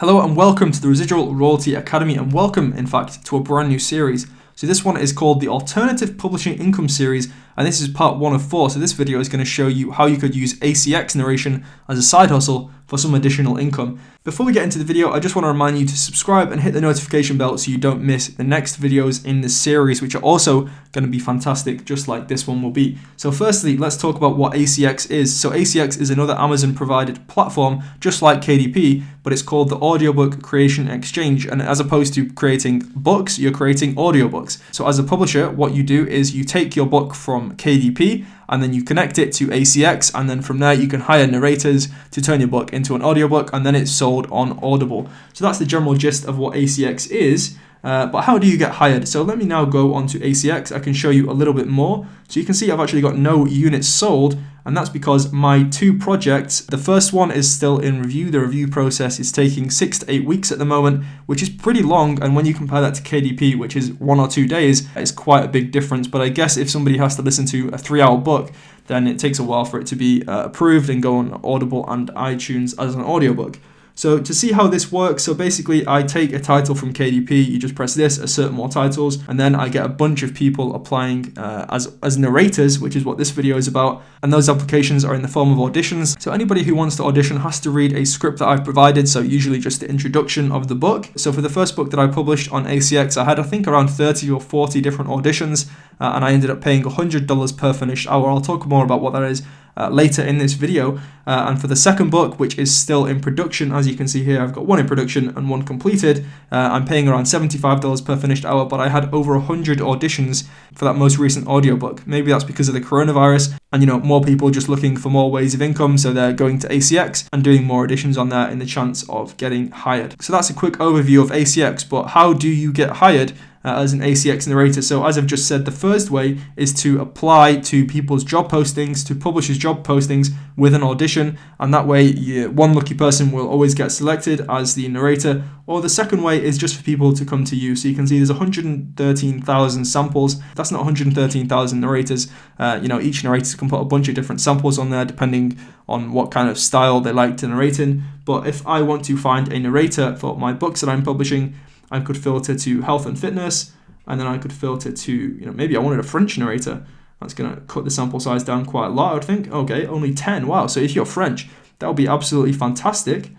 Hello and welcome to the Residual Royalty Academy, and welcome, in fact, to a brand new series. So this one is called the Alternative Publishing Income Series, and this is part 1 of 4. So this video is going to show you how you could use ACX narration as a side hustle for some additional income. Before we get into the video, I just want to remind you to subscribe and hit the notification bell so you don't miss the next videos in this series, which are also going to be fantastic, just like this one will be. So firstly, let's talk about what ACX is. So ACX is another Amazon provided platform, just like KDP, but it's called the Audiobook Creation Exchange. And as opposed to creating books, you're creating audiobooks. So as a publisher, what you do is you take your book from KDP and then you connect it to ACX, and then from there you can hire narrators to turn your book into an audiobook, and then it's sold on Audible. So that's the general gist of what ACX is. But how do you get hired? So let me now go onto ACX. I can show you a little bit more. So you can see I've actually got no units sold, and that's because my 2 projects, the first one is still in review. The review process is taking 6 to 8 weeks at the moment, which is pretty long, and when you compare that to KDP, which is 1 or 2 days, it's quite a big difference. But I guess if somebody has to listen to a 3-hour book, then it takes a while for it to be approved and go on Audible and iTunes as an audiobook. So to see how this works, so basically I take a title from KDP, you just press this, assert more titles, and then I get a bunch of people applying as narrators, which is what this video is about, and those applications are in the form of auditions. So anybody who wants to audition has to read a script that I've provided, so usually just the introduction of the book. So for the first book that I published on ACX, I had I think around 30 or 40 different auditions, and I ended up paying $100 per finished hour. I'll talk more about what that is later in this video. And for the second book, which is still in production, as you can see here, I've got 1 in production and 1 completed. I'm paying around $75 per finished hour, but I had over 100 auditions for that most recent audiobook. Maybe that's because of the coronavirus and, more people just looking for more ways of income, so they're going to ACX and doing more auditions on there in the chance of getting hired. So that's a quick overview of ACX, but how do you get hired as an ACX narrator? So as I've just said, the first way is to apply to people's job postings, to publishers' job postings with an audition, and that way one lucky person will always get selected as the narrator. Or the second way is just for people to come to you. So you can see there's 113,000 samples. That's not 113,000 narrators. Each narrator can put a bunch of different samples on there depending on what kind of style they like to narrate in. But if I want to find a narrator for my books that I'm publishing, I could filter to health and fitness, and then I could filter to, maybe I wanted a French narrator. That's going to cut the sample size down quite a lot, I would think. Okay, only 10. Wow. So if you're French, that would be absolutely fantastic,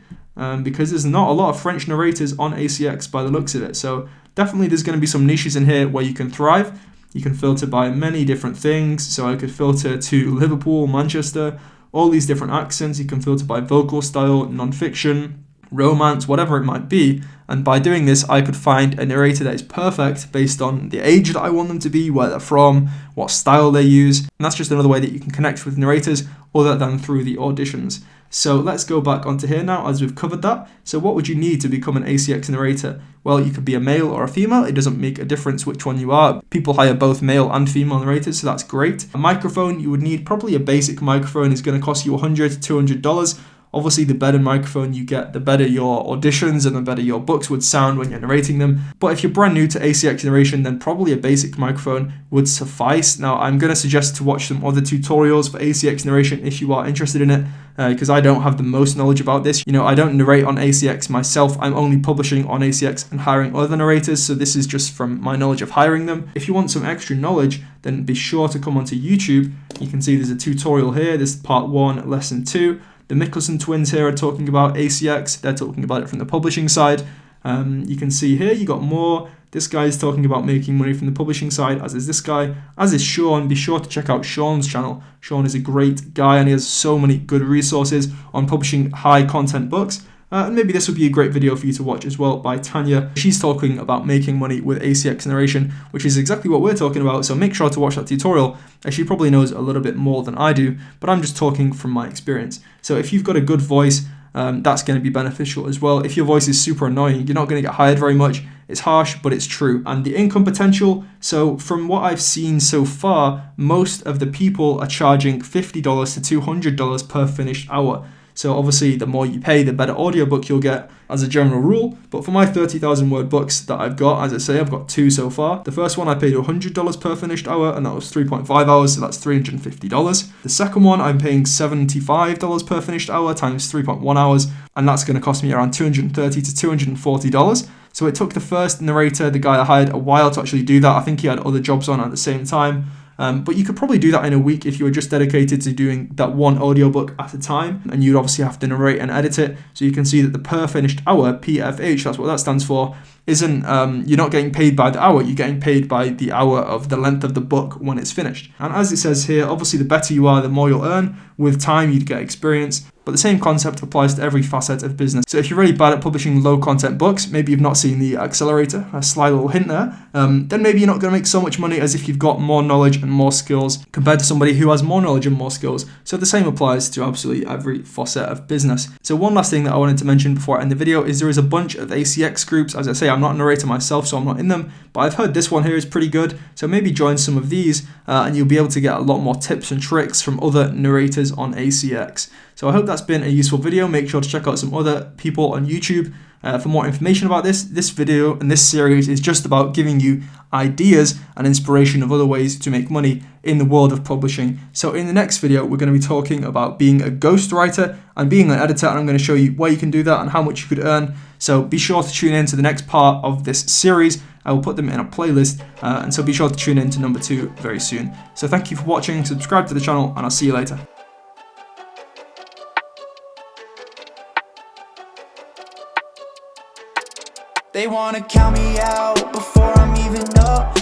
because there's not a lot of French narrators on ACX by the looks of it. So definitely there's going to be some niches in here where you can thrive. You can filter by many different things. So I could filter to Liverpool, Manchester, all these different accents. You can filter by vocal style, non-fiction, romance, whatever it might be. And by doing this, I could find a narrator that is perfect based on the age that I want them to be, where they're from, what style they use. And that's just another way that you can connect with narrators other than through the auditions. So let's go back onto here now, as we've covered that. So what would you need to become an ACX narrator? Well, you could be a male or a female. It doesn't make a difference which one you are. People hire both male and female narrators, so that's great. A microphone, you would need probably a basic microphone. Is going to cost you $100 to $200. Obviously, the better microphone you get, the better your auditions and the better your books would sound when you're narrating them. But if you're brand new to ACX narration, then probably a basic microphone would suffice. Now, I'm going to suggest to watch some other tutorials for ACX narration if you are interested in it, because I don't have the most knowledge about this. I don't narrate on ACX myself. I'm only publishing on ACX and hiring other narrators, so this is just from my knowledge of hiring them. If you want some extra knowledge, then be sure to come onto YouTube. You can see there's a tutorial here. This is part 1, lesson 2. The Mickelson twins here are talking about ACX. They're talking about it from the publishing side. You can see here you got more. This guy is talking about making money from the publishing side, as is this guy, as is Sean. Be sure to check out Sean's channel. Sean is a great guy and he has so many good resources on publishing high content books. And maybe this would be a great video for you to watch as well by Tanya. She's talking about making money with ACX narration, which is exactly what we're talking about. So make sure to watch that tutorial, as she probably knows a little bit more than I do, but I'm just talking from my experience. So if you've got a good voice, that's going to be beneficial as well. If your voice is super annoying, you're not going to get hired very much. It's harsh, but it's true. And the income potential, so from what I've seen so far, most of the people are charging $50 to $200 per finished hour. So obviously the more you pay, the better audiobook you'll get as a general rule. But for my 30,000 word books that I've got, as I say, I've got 2 so far. The first one I paid $100 per finished hour, and that was 3.5 hours, so that's $350. The second one I'm paying $75 per finished hour times 3.1 hours, and that's going to cost me around $230 to $240. So it took the first narrator, the guy I hired, a while to actually do that. I think he had other jobs on at the same time. But you could probably do that in a week if you were just dedicated to doing that one audiobook at a time, and you'd obviously have to narrate and edit it. So you can see that the per finished hour, PFH, that's what that stands for, isn't, you're not getting paid by the hour, you're getting paid by the hour of the length of the book when it's finished. And as it says here, obviously the better you are, the more you'll earn. With time, you'd get experience. But the same concept applies to every facet of business. So if you're really bad at publishing low content books, maybe you've not seen the accelerator, a sly little hint there, then maybe you're not going to make so much money as if you've got more knowledge and more skills compared to somebody who has more knowledge and more skills. So the same applies to absolutely every facet of business. So one last thing that I wanted to mention before I end the video is there is a bunch of ACX groups. As I say, I'm not a narrator myself, so I'm not in them, but I've heard this one here is pretty good. So maybe join some of these and you'll be able to get a lot more tips and tricks from other narrators on ACX. So I hope that's been a useful video. Make sure to check out some other people on YouTube for more information about this. This video and this series is just about giving you ideas and inspiration of other ways to make money in the world of publishing. So in the next video, we're going to be talking about being a ghostwriter and being an editor, and I'm going to show you where you can do that and how much you could earn. So be sure to tune in to the next part of this series. I will put them in a playlist, and so be sure to tune in to number 2 very soon. So thank you for watching, subscribe to the channel, and I'll see you later. They wanna count me out before I'm even up.